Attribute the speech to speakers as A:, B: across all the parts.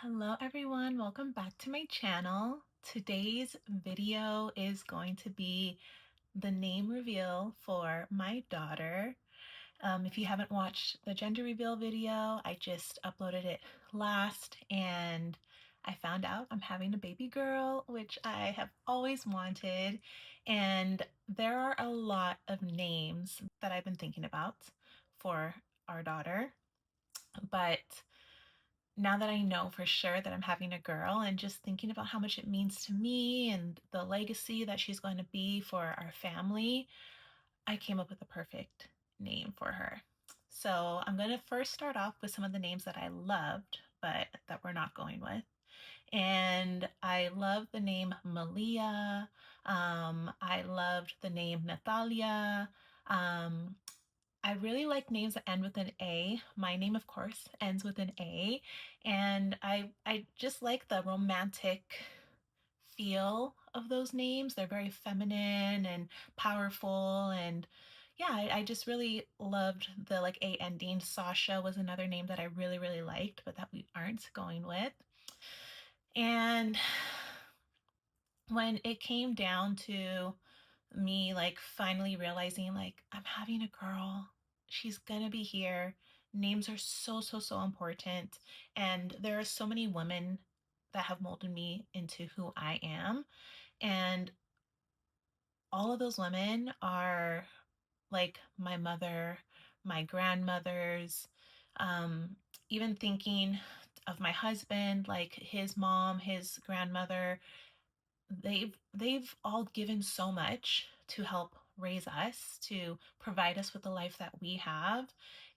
A: Hello everyone, welcome back to my channel. Today's video is going to be the name reveal for my daughter. If you haven't watched the gender reveal video, I just uploaded it last and I found out I'm having a baby girl, which I have always wanted. And there are a lot of names that I've been thinking about for our daughter, but now that I know for sure that I'm having a girl and just thinking about how much it means to me and the legacy that she's going to be for our family, I came up with the perfect name for her. So I'm going to first start off with some of the names that I loved, but that we're not going with. And I love the name Malia. I loved the name Natalia. Um, I really like names that end with an A. My name, of course, ends with an A. And I just like the romantic feel of those names. They're very feminine and powerful. And yeah, I just really loved the like A ending. Sasha was another name that I really, really liked, but that we aren't going with. And when it came down to me like finally realizing like I'm having a girl, she's gonna be here. Names are so, so, so important. And there are so many women that have molded me into who I am. And all of those women are like my mother, my grandmothers, um, even thinking of my husband, like his mom, his grandmother, they've all given so much to help raise us, to provide us with the life that we have.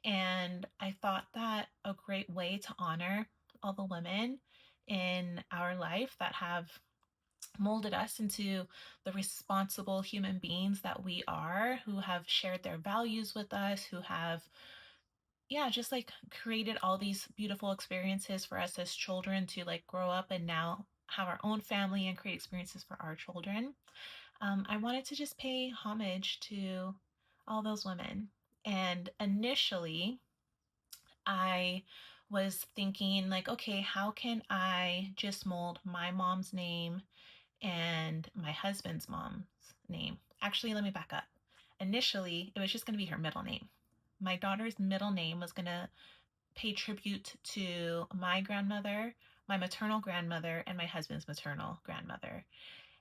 A: And I thought that a great way to honor all the women in our life that have molded us into the responsible human beings that we are, who have shared their values with us, who have yeah, just like created all these beautiful experiences for us as children to like grow up and now have our own family and create experiences for our children. I wanted to just pay homage to all those women. And initially, I was thinking, like, okay, how can I just mold my mom's name and my husband's mom's name? Actually, let me back up. Initially, it was just going to be her middle name. My daughter's middle name was going to pay tribute to my grandmother, my maternal grandmother, and my husband's maternal grandmother.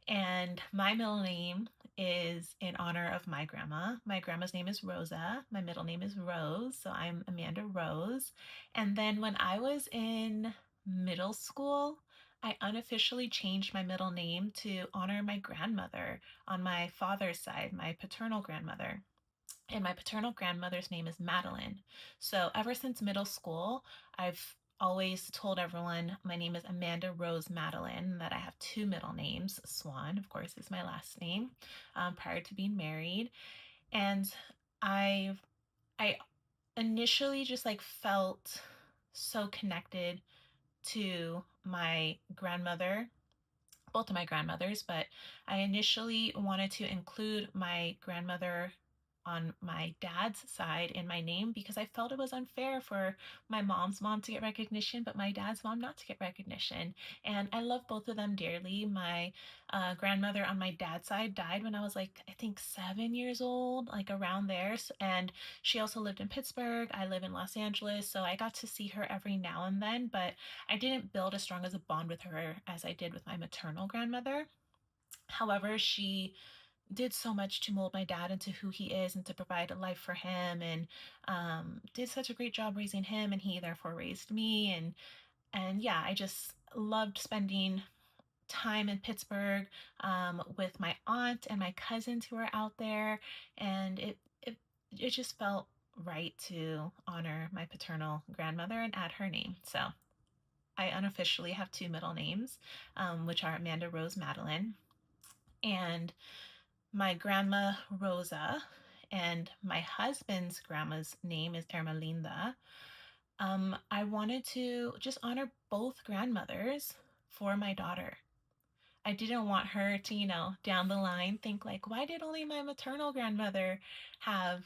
A: And my middle name is in honor of my grandma. My grandma's name is Rosa. My middle name is Rose. So I'm Amanda Rose. And then when I was in middle school, I unofficially changed my middle name to honor my grandmother on my father's side, my paternal grandmother. And my paternal grandmother's name is Madeline. So ever since middle school, I've always told everyone my name is Amanda Rose Madeline, that I have two middle names. Swan, of course, is my last name, prior to being married. And I I initially just like felt so connected to my grandmother, both of my grandmothers, but I initially wanted to include my grandmother on my dad's side in my name because I felt it was unfair for my mom's mom to get recognition, but my dad's mom not to get recognition. And I love both of them dearly. My grandmother on my dad's side died when I was like, I think 7 years old, like around there. And she also lived in Pittsburgh. I live in Los Angeles. So I got to see her every now and then, but I didn't build as strong as a bond with her as I did with my maternal grandmother. However, she did so much to mold my dad into who he is and to provide a life for him, and did such a great job raising him, and he therefore raised me. And yeah, I just loved spending time in Pittsburgh with my aunt and my cousins who are out there, and it just felt right to honor my paternal grandmother and add her name. So I unofficially have two middle names, which are Amanda Rose Madeline. And my grandma Rosa, and my husband's grandma's name is Ermelinda. I wanted to just honor both grandmothers for my daughter. I didn't want her to, down the line think like, why did only my maternal grandmother have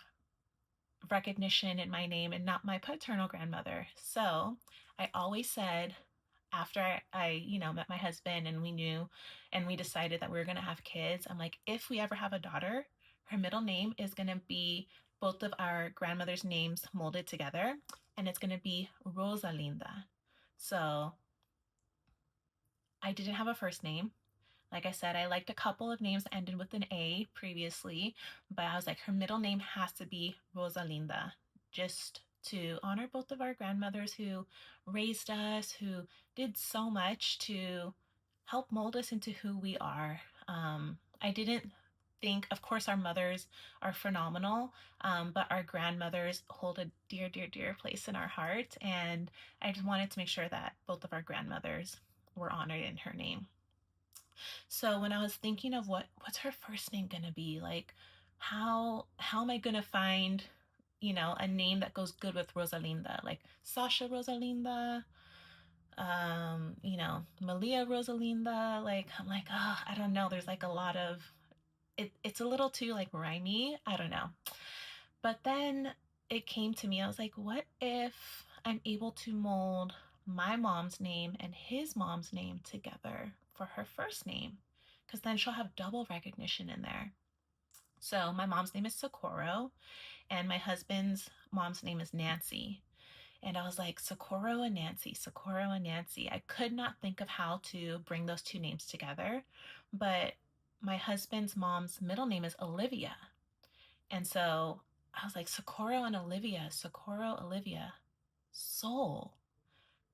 A: recognition in my name and not my paternal grandmother? So I always said, after I met my husband and we knew and we decided that we were going to have kids, I'm like, if we ever have a daughter, her middle name is going to be both of our grandmother's names molded together, and it's going to be Rosalinda. So I didn't have a first name. Like I said, I liked a couple of names that ended with an A previously, but I was like, her middle name has to be Rosalinda, just to honor both of our grandmothers who raised us, who did so much to help mold us into who we are. I didn't think, of course, our mothers are phenomenal, but our grandmothers hold a dear, dear, dear place in our heart. And I just wanted to make sure that both of our grandmothers were honored in her name. So when I was thinking of what's her first name gonna be, like how am I gonna find, a name that goes good with Rosalinda, like Sasha Rosalinda, Malia Rosalinda. Like I'm like, oh, I don't know. There's like a lot of it's a little too like rhymey. I don't know. But then it came to me. I was like, what if I'm able to mold my mom's name and his mom's name together for her first name? Because then she'll have double recognition in there. So my mom's name is Socorro, and my husband's mom's name is Nancy. And I was like, Socorro and Nancy, Socorro and Nancy. I could not think of how to bring those two names together, but my husband's mom's middle name is Olivia. And so I was like, Socorro and Olivia, Socorro, Olivia, Soul.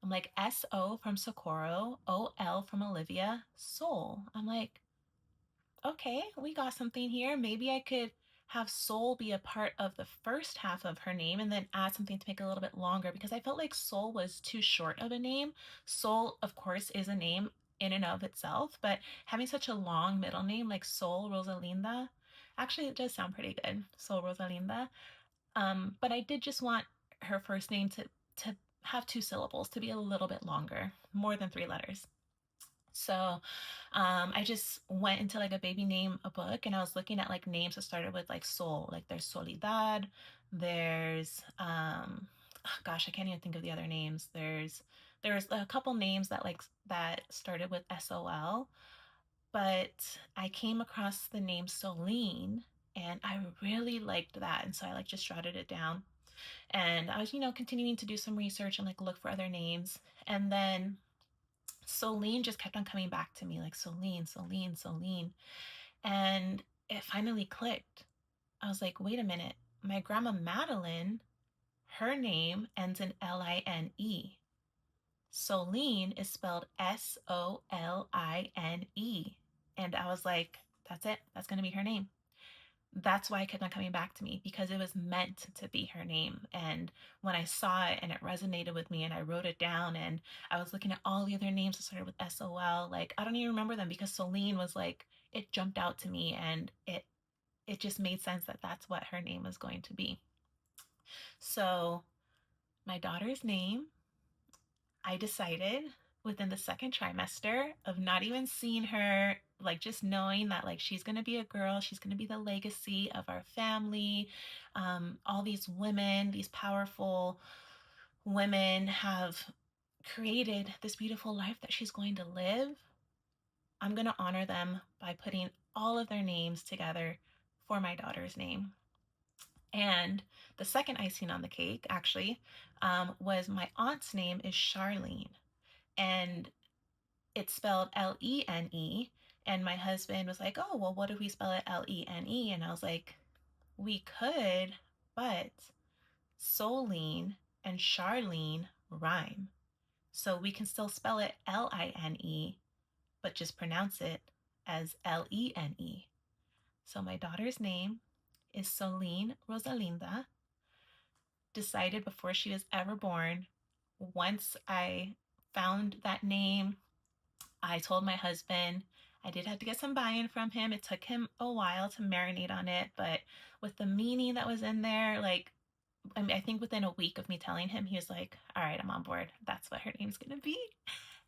A: I'm like, S-O from Socorro, O-L from Olivia, Soul. I'm like, okay, we got something here. Maybe I could have Soul be a part of the first half of her name and then add something to make it a little bit longer, because I felt like Soul was too short of a name. Soul, of course, is a name in and of itself, but having such a long middle name like Soul Rosalinda, actually it does sound pretty good. Soul Rosalinda. But I did just want her first name to have two syllables, to be a little bit longer, more than three letters. So I just went into like a baby name a book, and I was looking at like names that started with like soul. Like there's Soledad, there's gosh, I can't even think of the other names. There's a couple names that started with SOL, but I came across the name Soline and I really liked that. And so I like just jotted it down. And I was, continuing to do some research and like look for other names. And then Soline just kept on coming back to me, like Soline, Soline, Soline. And it finally clicked. I was like, wait a minute. My grandma Madeline, her name ends in Line. Soline is spelled Soline. And I was like, that's it. That's going to be her name. That's why it kept on coming back to me, because it was meant to be her name. And when I saw it and it resonated with me and I wrote it down, and I was looking at all the other names that started with SOL, like I don't even remember them because Soline was like, it jumped out to me, and it just made sense that that's what her name was going to be. So my daughter's name, I decided within the second trimester of not even seeing her, like just knowing that like she's going to be a girl, she's going to be the legacy of our family. All these women, these powerful women have created this beautiful life that she's going to live. I'm going to honor them by putting all of their names together for my daughter's name. And the second icing on the cake, actually, was my aunt's name is Charlene. And it's spelled Lene. And my husband was like, oh, well, what if we spell it Lene? And I was like, we could, but Solene and Charlene rhyme. So we can still spell it Line, but just pronounce it as Lene. So my daughter's name is Soline Rosalinda, decided before she was ever born. Once I found that name, I told my husband. I did have to get some buy-in from him. It took him a while to marinate on it, but with the meaning that was in there, like, I mean, I think within a week of me telling him, he was like, all right, I'm on board. That's what her name's gonna be.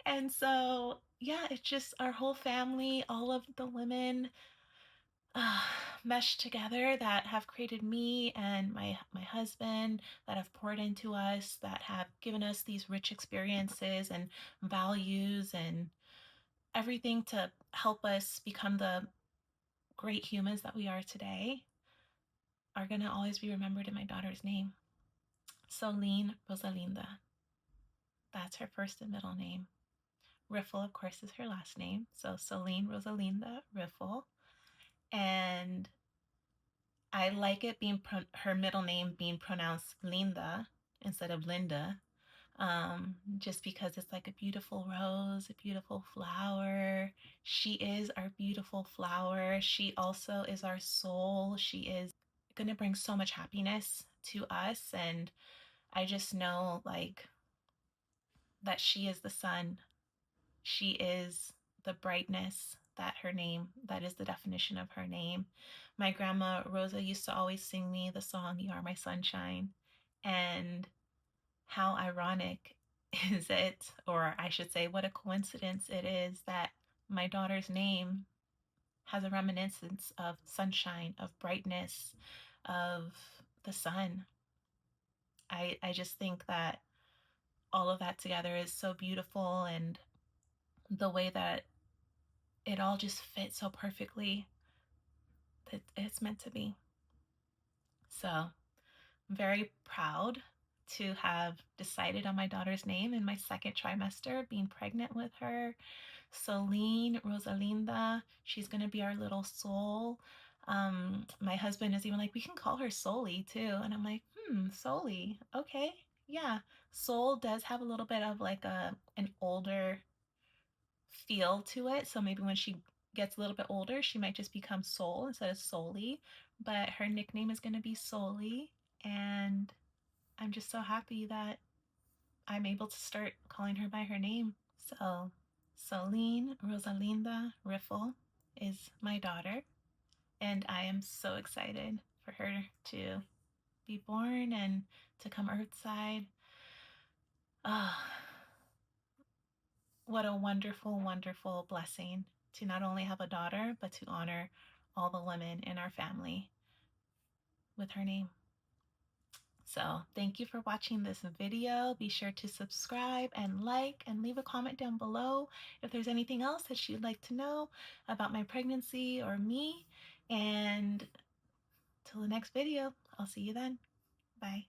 A: And so, yeah, it's just our whole family, all of the women. meshed together that have created me and my husband, that have poured into us, that have given us these rich experiences and values and everything to help us become the great humans that we are today, are going to always be remembered in my daughter's name. Soline Rosalinda. That's her first and middle name. Riffle, of course, is her last name. So Soline Rosalinda Riffle. And I like it being her middle name being pronounced Linda instead of Linda, just because it's like a beautiful rose, a beautiful flower. She is our beautiful flower. She also is our soul. She is going to bring so much happiness to us. And I just know like that she is the sun. She is the brightness, that her name, that is the definition of her name. My grandma Rosa used to always sing me the song, You Are My Sunshine. And how ironic is it, or I should say, what a coincidence it is that my daughter's name has a reminiscence of sunshine, of brightness, of the sun. I just think that all of that together is so beautiful, and the way that it all just fits so perfectly that it's meant to be. So I'm very proud to have decided on my daughter's name in my second trimester, being pregnant with her. Soline Rosalinda. She's going to be our little soul. My husband is even like, we can call her Soli too. And I'm like, Soli. Okay. Yeah. Soul does have a little bit of like an older feel to it. So maybe when she gets a little bit older, she might just become Soul instead of Soli. But her nickname is going to be Soli. And I'm just so happy that I'm able to start calling her by her name. So, Soline Rosalinda Riffle is my daughter, and I am so excited for her to be born and to come earthside. Ah, what a wonderful, wonderful blessing to not only have a daughter, but to honor all the women in our family with her name. So thank you for watching this video. Be sure to subscribe and like and leave a comment down below if there's anything else that you'd like to know about my pregnancy or me. And till the next video, I'll see you then. Bye.